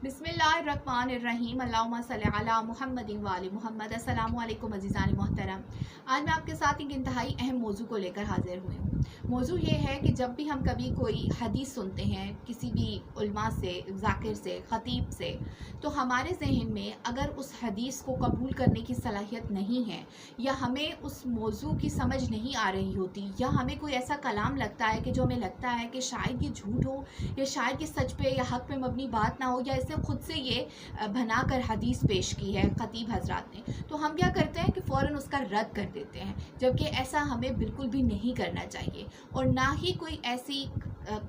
बिस्मिल्लाहिर्रहमानिर्रहीम अल्लाहुम्मा सल्ली अला मुहम्मदिन व आलि मुहम्मद। अस्सलामु अलैकुम अज़ीज़ान मोहतरम। आज मैं आपके साथ एक इंतहाई अहम मौजू को लेकर हाजिर हुई हूँ। मौजू ये है कि जब भी हम कभी कोई हदीस सुनते हैं किसी भी उलमा से, ज़ाकिर से, ख़तीब से, तो हमारे जहन में अगर उस हदीस को कबूल करने की सलाहियत नहीं है या हमें उस मौजू की समझ नहीं आ रही होती या हमें कोई ऐसा कलाम लगता है कि जो हमें लगता है कि शायद ये झूठ हो या शायद ये सच पे या हक़ पे मबनी बात ना हो या इसने खुद से ये बना कर हदीस पेश की है ख़तीब हजरात ने, तो हम क्या करते हैं कि फ़ौरन उसका रद्द कर देते हैं, जबकि ऐसा हमें बिल्कुल भी नहीं करना चाहिए। और ना ही कोई ऐसी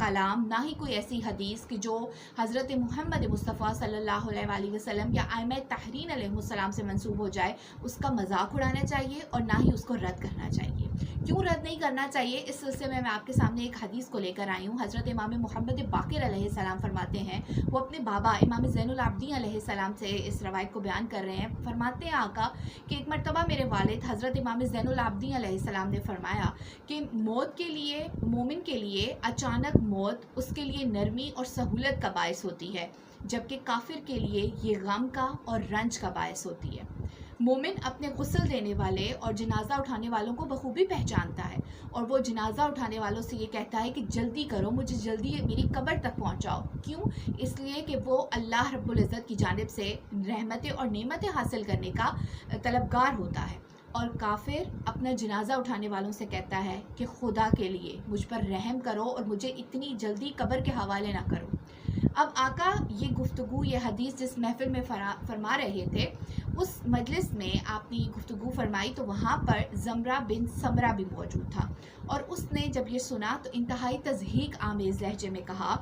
कलाम, ना ही कोई ऐसी हदीस कि जो हज़रत मुहम्मद मुस्तफ़ा सल्लल्लाहु अलैहि वसल्लम या आइम्मा तहरीन अलैहिस्सलाम से मंसूब हो जाए, उसका मजाक उड़ाना चाहिए और ना ही उसको रद्द करना चाहिए। क्यों रद्द नहीं करना चाहिए, इस सिलसिले में मैं आपके सामने एक हदीस को लेकर आई हूँ। हज़रत इमाम मोहम्मद बाक़िर अलैहिस्सलाम फरमाते हैं, वो अपने बाबा इमाम ज़ैनुल आबिदीन अलैहिस्सलाम से इस रवायत को बयान कर रहे हैं। फरमाते हैं आका कि एक मरतबा मेरे वालिद हज़रत इमाम ज़ैनुल आबिदीन अलैहिस्सलाम ने फरमाया कि मौत के लिए, मोमिन के लिए अचानक मौत उसके लिए नरमी और सहूलत का बायस होती है, जबकि काफिर के लिए ये गम का और रंज का बायस होती है। मोमिन अपने गुस्ल देने वाले और जनाजा उठाने वालों को बखूबी पहचानता है और वो जनाजा उठाने वालों से ये कहता है कि जल्दी करो, मुझे जल्दी मेरी कब्र तक पहुंचाओ। क्यों? इसलिए कि वो अल्लाह रब्बुल इज़्ज़त की जानिब से रहमतें और नेमतें हासिल करने का तलबगार होता है। और काफिर अपना जनाजा उठाने वालों से कहता है कि खुदा के लिए मुझ पर रहम करो और मुझे इतनी जल्दी कब्र के हवाले ना करो। अब आका ये गुफ्तगू, ये हदीस जिस महफिल में फरमा रहे थे, उस मजलिस में आपने ये गुफ्तगू फरमाई तो वहाँ पर ज़मरा बिन समरा भी मौजूद था और उसने जब ये सुना तो इंतहाई तज़हीक आमेज़ लहजे में कहा,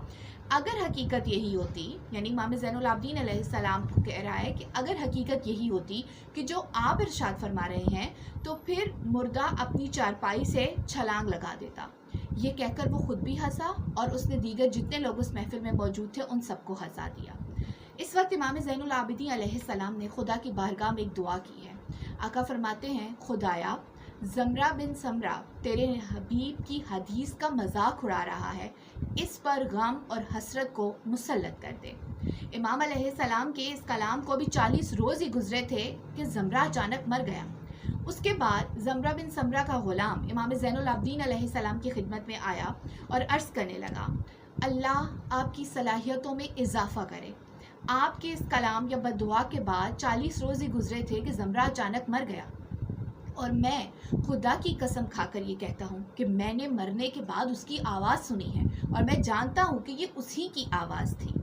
अगर हकीकत यही होती, यानी इमाम ज़ैनुल आबिदीन अलैहिस्सलाम को कह रहा है कि अगर हकीकत यही होती कि जो आप इरशाद फरमा रहे हैं, तो फिर मुर्दा अपनी चारपाई से छलांग लगा देता। ये कहकर वो खुद भी हंसा और उसने दीगर जितने लोग उस महफिल में मौजूद थे उन सबको हंसा दिया। इस वक्त इमाम ज़ैनुल आबिदीन अलैहिस्सलाम ने खुदा की बारगाह में एक दुआ की है। आका फरमाते हैं, खुदाया ज़मरा बिन समरा तेरे हबीब की हदीस का मजाक उड़ा रहा है, इस पर गम और हसरत को मुसल्लत कर दे। इमाम अलैहिस्सलाम के इस कलाम को भी 40 रोज़ ही गुजरे थे कि ज़मरा अचानक मर गया। उसके बाद ज़मरा बिन समरा का ग़ुलाम इमाम ज़ैनुल आबिदीन अलैहिस्सलाम की खिदमत में आया और अर्ज़ करने लगा, अल्लाह आपकी सलाहियतों में इजाफ़ा करे। आपके इस कलाम या बद्दुआ के बाद 40 रोज़ ही गुजरे थे कि ज़मरा अचानक मर गया और मैं खुदा की कसम खाकर ये कहता हूँ कि मैंने मरने के बाद उसकी आवाज़ सुनी है और मैं जानता हूँ कि ये उसी की आवाज़ थी।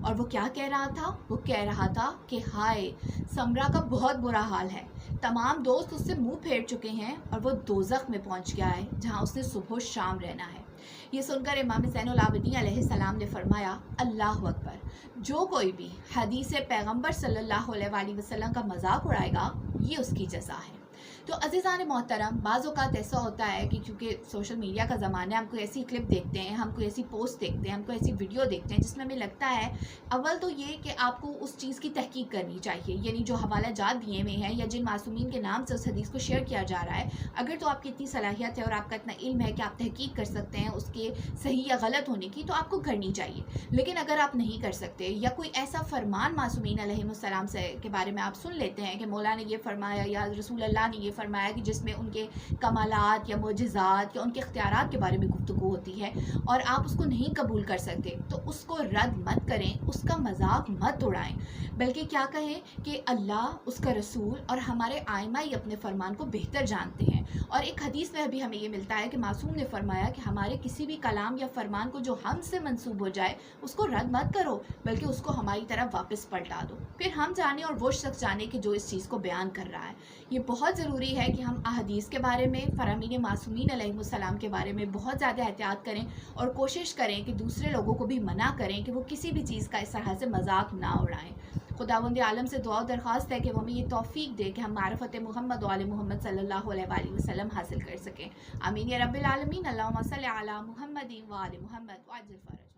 और वो क्या कह रहा था? वो कह रहा था कि हाय, समरा का बहुत बुरा हाल है, तमाम दोस्त उससे मुंह फेर चुके हैं और वो दोज़ख में पहुंच गया है जहां उसने सुबह शाम रहना है। ये सुनकर इमाम ज़ैनुल आबिदीन अलैहिस्सलाम ने फरमाया, अल्लाह अकबर, जो कोई भी हदीस पैगम्बर सल्लल्लाहु अलैहि वसल्लम का मजाक उड़ाएगा ये उसकी जज़ा है। तो अज़ीज़ान मोहतरम, बाज़ औक़ात ऐसा होता है कि क्योंकि सोशल मीडिया का ज़माना है, हम कोई ऐसी क्लिप देखते हैं, हम कोई ऐसी पोस्ट देखते हैं, हम कोई ऐसी वीडियो देखते हैं जिसमें हमें लगता है अव्वल तो ये कि आपको उस चीज़ की तहकीक करनी चाहिए, यानी जो हवाला जात दिए हुए हैं या जिन मासूमीन के नाम से उस हदीस को शेयर किया जा रहा है, अगर तो आपकी इतनी सलाहियत है और आपका इतना इल्म है कि आप तहकीक कर सकते हैं उसके सही या गलत होने की, तो आपको करनी चाहिए। लेकिन अगर आप नहीं कर सकते या कोई ऐसा फरमान मासूमीन अलैहिमुस्सलाम से के बारे में आप सुन लेते हैं कि मौला ने ये फरमाया या रसूल अल्लाह ने ये फरमाया कि जिसमें उनके कमालात या मोजिज़ात या उनके इख्तियारात के बारे में गुफ्तगू होती है और आप उसको नहीं कबूल कर सकते, तो उसको रद्द मत करें, उसका मजाक मत उड़ाएं, बल्कि क्या कहें कि अल्लाह, उसका रसूल और हमारे आइम्मा ही अपने फरमान को बेहतर जानते हैं। और एक हदीस में भी हमें ये मिलता है कि मासूम ने फरमाया कि हमारे किसी भी कलाम या फरमान को जो हमसे मंसूब हो जाए उसको रद्द मत करो, बल्कि उसको हमारी तरफ वापस पलटा दो, फिर हम जाने और वो शख्स जाने कि जो इस चीज़ को बयान कर रहा है। ये बहुत ज़रूरी है कि हम अहदीस के बारे में, फरामीन मासूमीन अलैहिमुस्सलाम के बारे में बहुत ज़्यादा एहतियात करें और कोशिश करें कि दूसरे लोगों को भी मना करें कि वो किसी भी चीज़ का इस तरह से मजाक ना उड़ाएं। खुदावंद आलम से दुआ दरख्वास्त है कि वो हमें ये तौफीक दे कि हम मारिफत मुहम्मद व आले मुहम्मद सल्लल्लाहु अलैहि वसल्लम हासिल कर सकें। आमीन या रब्बिल आलमीन। अल्लाहुम्मा सल्ली अला मुहम्मदिन व आले मुहम्मद व अज्जिल फ़रज।